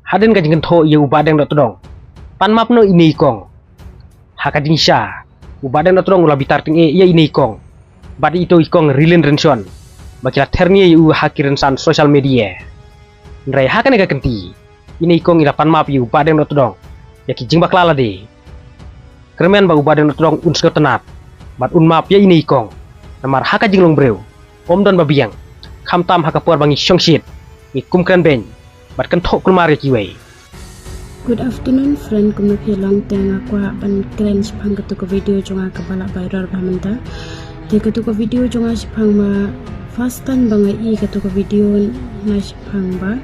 haden ka jingkan tho ye ubadeng dot dong pan map no ini kong hakading sha ubadeng dot dong ula bitar ting ye ini kong badi ito ikong rilin renson bakila ternie yu hakiren san social media nrai hakane ka kenti ini kong ila pan map yu ubadeng dot dong yaki jing baklala de kremen ba ubadeng dot dong unsko tenat bat un map ye ini kong namar haka jinglong breu om don babiang kham tam haka por bangi shongshit mi kumkran ben bat kan thok kulmar kiwei. Good afternoon friend, kung nakilang tenga kwa ban kren sipang katuko video jonga kabala viral bamanta te katuko video jonga sipang ma fastan banga I katuko video na sipang ba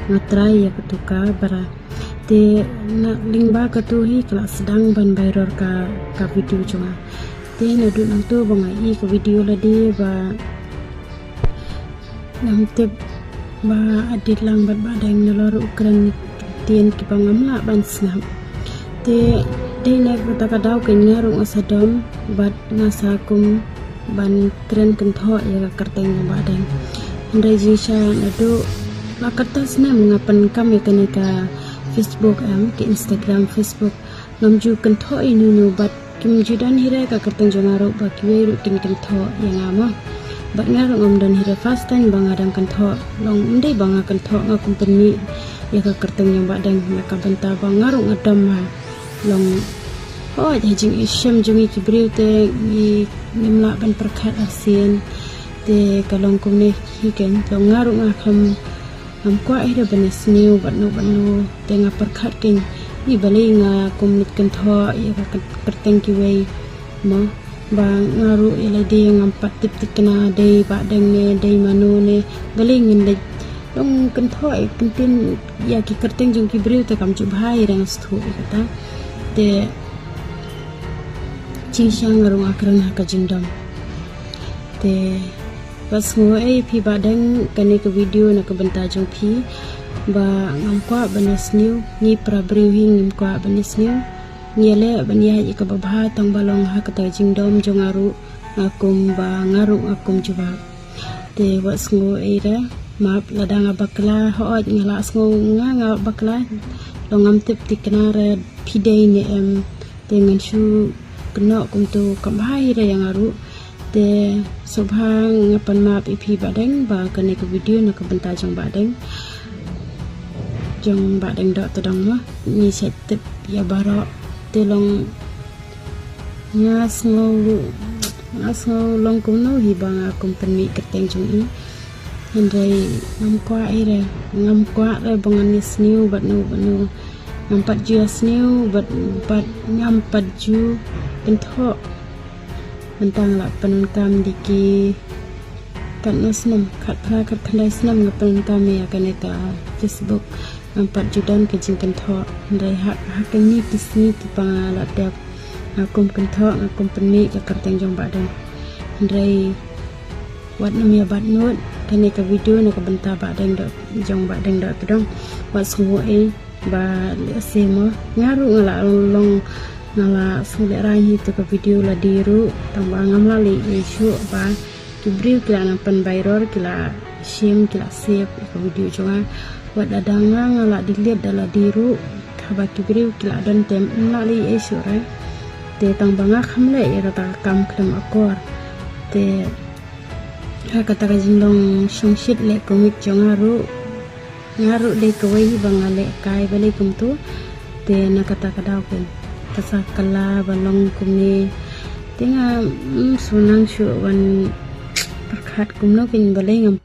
nga try ya katuka bara te na lingba katuhi kala sedang ban viral ka video jonga te na du nang tu banga I ka video ladi ba nam te ba adit lang bat badang nalor ukran tien ki pangamla ban snap te na kata daw kay ngarong asadom bat ngasakum ban kren kentho ya karteng badang ndai jisha nadu la kertas na ngapan kami kanika Facebook ke Instagram Facebook ngamju kentho inu bat kim judan hire ka karteng jongaro ba kiwe kin kentho yang ama bat ngarong om dan hire fastan bangadang kentho long ndai banga kentho nga company ya ka karteng yang badang maka benta bangarong adam ha long jing isyam jungi kibriu te nimla ban perkhat asin te kalong kumne hiken long ngarong akam kwa ida banes new banu te nga perkhat ken I bali nga kumnit kentho ya ka karteng kiwei mo bang ngaru ila de ngam patip tikna dei badang ne dei manu ne bali ngin long kentho kentin ya ki karteng jung ki breu te kam chu bhai rang sthu kata te cingsyang ngarung akran ha ka jingdom te pas ngo pi badang kane ke video na ke benta jung pi ba ngam kwa banes new ni pra breu hing ngim kwa banes new nyele banya I ka babha tang balong ha ka ta jingdom jung aru akum ba ngarung akum juba te was ngo ra map ladang bakla hooj ngala sngo nga bakla longam tip tikna re pidei ne dengan shu kena kumtu kambai re yang aru te subhang ngapan map ipi badeng ba kene ke video na ke benta jong badeng dok todang ma ni set tip ya baro te long ngasngo long kumno hi banga company keteng jong I Andai ngam kwa re bangan new but no ngampat ju new but ngampat ju kentho mentang la panun kam diki kan nusnam khat khandai snam ngapan kami akan eta Facebook ngampat judan ke jing kentho andai hak ni kisni tipang la dap akum kentho akum penmi ka karteng jong badan andai wat namia bat nut kane ka video na ka benta badang dok jong badang dok dong wat sungo ba semo ngaru ngala long ngala sule rai to ka video la diru tamba ngamla le isu ba kibriu kila na pan viral kila shim kila save ka video jonga wat dadanga ngala dilihat dala diru ka ba kibriu kila dan tem ngala le isu ra te tamba ngakhamle ya ta kam klem akor te kata kajindong shongshit le komik jongaru ngaru de kawai bangale kai bale kumtu te na kata kadaw ken tasa kala balong kumni tinga sunang shu wan perkhat kumno kin bale ngam